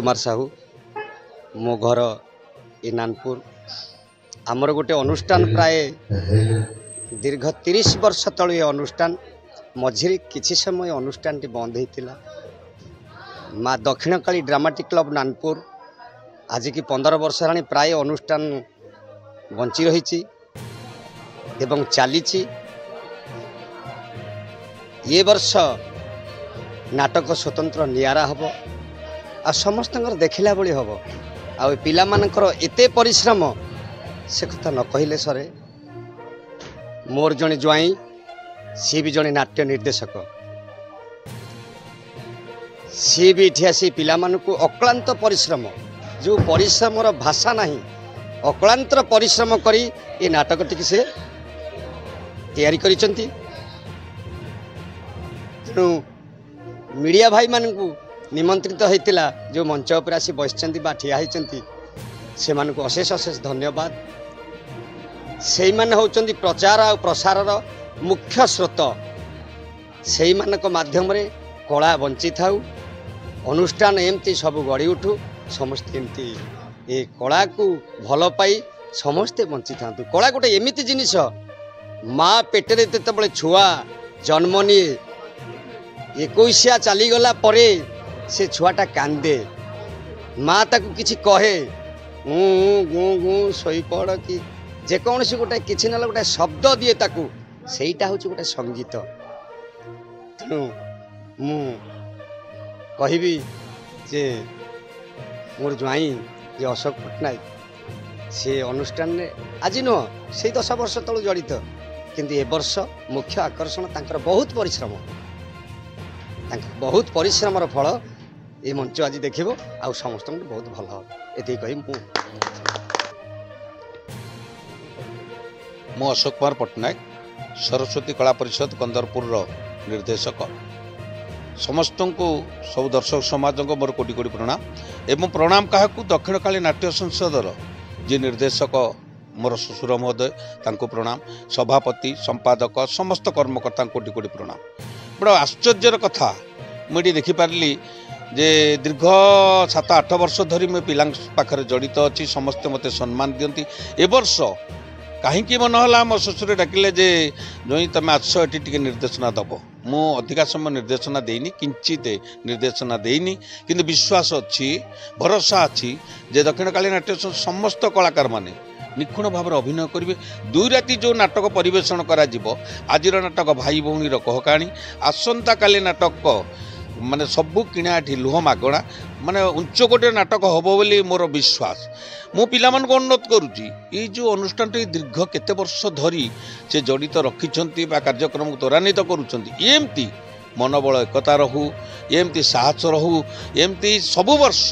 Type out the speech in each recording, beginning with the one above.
कुमार साहू मो घर इनानपुर आमर गोटे अनुष्ठान प्राय दीर्घ 30 वर्ष तल ये अनुष्ठान मझिरे किछि समय अनुष्ठान बंद होता माँ दक्षिण काली ड्रामाटिक क्लब नानपुर आज की 15 वर्ष है प्राय अनुष्ठान बंची रही एवं चली ये वर्ष नाटक स्वतंत्र नियारा हम आ समस्त देखला बड़ी हम आ पिला मानकर एते परिश्रम से कथा न कहले सरे मोर जड़े ज्वाई सी भी जड़े नाट्य निर्देशक सी भी इठी आसी पिला मानकु अक्लांत परिश्रम जो परिश्रम भाषा नहीं अक्लांत परिश्रम करी ये नाटक टी से तैयारी करिसंती तेणु मीडिया भाई मानकु निमंत्रित होता जो मंच उपर आसी बसचंती बा ठिया होती से मानकु अशेष अशेष धन्यवाद से माने होचंती प्रचार और प्रसार मुख्य स्रोत से मानक माध्यम रे कला बंची थाउ अनुष्ठान एमती सब गढ़ी उठू समस्ते एमती ए कला को भल पाई समस्ते बंची था कला गोटे एमती जिनिस माँ पेटे तेतबले छुआ जन्म निए 21 चलीगला परे से छुआटा कांदे माँ ताकू किछि कहे गु गु शोपड़ कि जेकोसी गोटे किछि ना गोटे शब्द दिए ताकू सेटा हूँ गोटे संगीत तेणु मु कहबी जे मोर ज्वाई जे अशोक पट्टनायक से अनुष्ठान ने आज नुह से 10 वर्ष तलू जड़ित किंतु ए वर्ष मुख्य आकर्षण तांकर बहुत परिश्रम बहुत परिश्रम फल ये मंच आज देखो आ समस्त बहुत भल ये कही मु अशोक कुमार पट्टनायक सरस्वती कला परिषद कंदरपुर निर्देशक समस्त को सब दर्शक समाज को मोर कोटि कोटि प्रणाम एवं प्रणाम क्या दक्षिण काली नाट्य संसदर जी निर्देशक मोर ससुर महोदय तांको प्रणाम सभापति संपादक समस्त कर्मकर्ता कोटि कोटि प्रणाम बड़ा आश्चर्यर कथा मुझे देखिपारि जे दीर्घ 7-8 वर्ष धरी मैं पिला पाखे जड़ित अच्छी समस्ते मत सम्मान दियंती ए वर्ष कहीं मन है मो ससुर डाकिले जे जो तुम आस ये निर्देशना दब मु अधिका समय निर्देशना देनी किंचित निर्देशना देनी किंतु विश्वास अच्छी भरोसा अच्छी जे दक्षिण काली नाट्य समस्त कलाकार माने निखुण भाव अभिनय करेंगे 2 राति जो नाटक परिवेषण करा आज नाटक भाई भौणी कहकाणी आसंता काली नाटक माने सबू किणा लुह मागणा माने उच्च कोटे नाटक हम बोली मोर विश्वास मु पिला मन को अनुरोध करुच्ची ये जो अनुष्ठान दीर्घ केते वर्ष धरी से जड़ित रखिंट कार्यक्रम त्वरान्वित करुँच मनोबल एकता रहू एमती साहस रहू एमती सबु वर्ष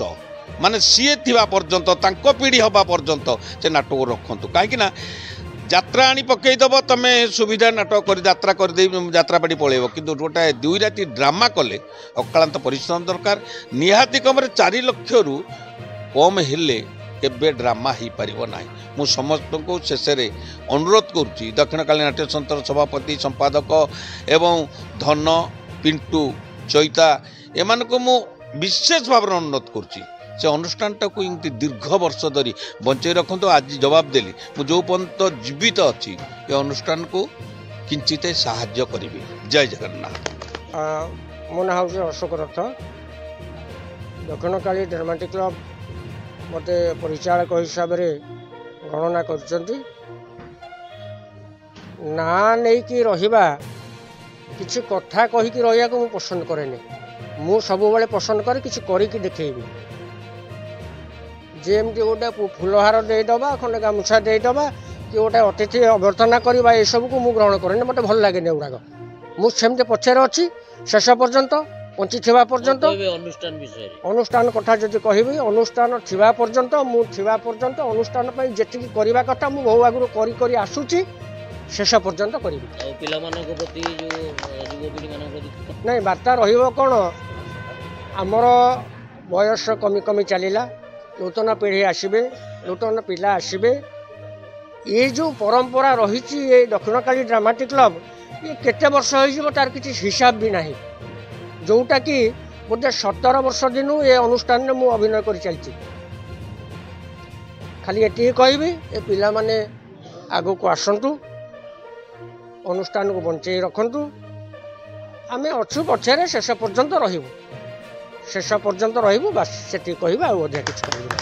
माने सीए थिबा पर्यंत तांको पीढ़ी हवा पर्यंत से नाटक रखु कहीं यात्रा आनी पकईदब तुम सुविधा नाटक कर यात्रा करदे यात्रापाटी पलैब कि गोटे 2 राति ड्रामा कले अक्लांत परिश्रम दरकार निहाती कम 4 लाख रु कम हेले केबे ड्रामा हो पार ना मु समस्त को शेष अनुरोध करुच्ची दक्षिण काली नाट्य संस्थार सभापति संपादक एवं धन पिंटू चैता एमान को मु विशेष भाव अनुरोध करुच्ची से अनुष्ठान टाक दीर्घ वर्ष धरी बंचे रखु आज जवाब देली मु जो पर्यंत जीवित अच्छी ये अनुष्ठान को किंचित साहाय्य करी। जय जगन्नाथ। मो ना हूँ अशोक रथ दक्षिण काली ड्रामाटिक क्लब मते परिचालक हिसाब से गणना कर ना नहीं कि रहिबा किसी कथा कहीकि रहिया को मु पसंद करेनि मु सब बेले पसंद करे किसी करिकि देखेबी जेमती गोटे फुलहार देदबा खंडे गामुछा देदबा कि गोटे अतिथि अभ्यर्थना करवा ये सब को मु ग्रहण करें मत भल लगे गुड़ाक मुझे पछरे अच्छी शेष पर्यंत बंची थिबा पर्यंत अनुष्ठान कथा जदि कहबी अनुष्ठान थिबा पर्यंत मु थिबा पर्यंत अनुष्ठान पई जेति करबा कथा मु बहु आगु करी करी आसुची शेष पर्यंत करी नहीं वार्ता रहिबो कोन आमर बयस कमी कमी चलिला नूतन पीढ़ी आसबे नूतन पिला आसबे ये जो परंपरा रही ये दक्षिण काली ड्रामाटिक क्लब ये केते वर्ष हो तार किसी हिसाब भी नहीं जोटा कि बोधे 17 वर्ष दिन ये अनुष्ठान में मुझे अभिनय कर चलती खाली ये कहबी ए पिला माने आगु को आसतु अनुष्ठान को बंचे रखु आम अच्छु पछे शेष पर्यंत रही शेष पर्यंत रही बास से कहबा अधिक किसी कहबा।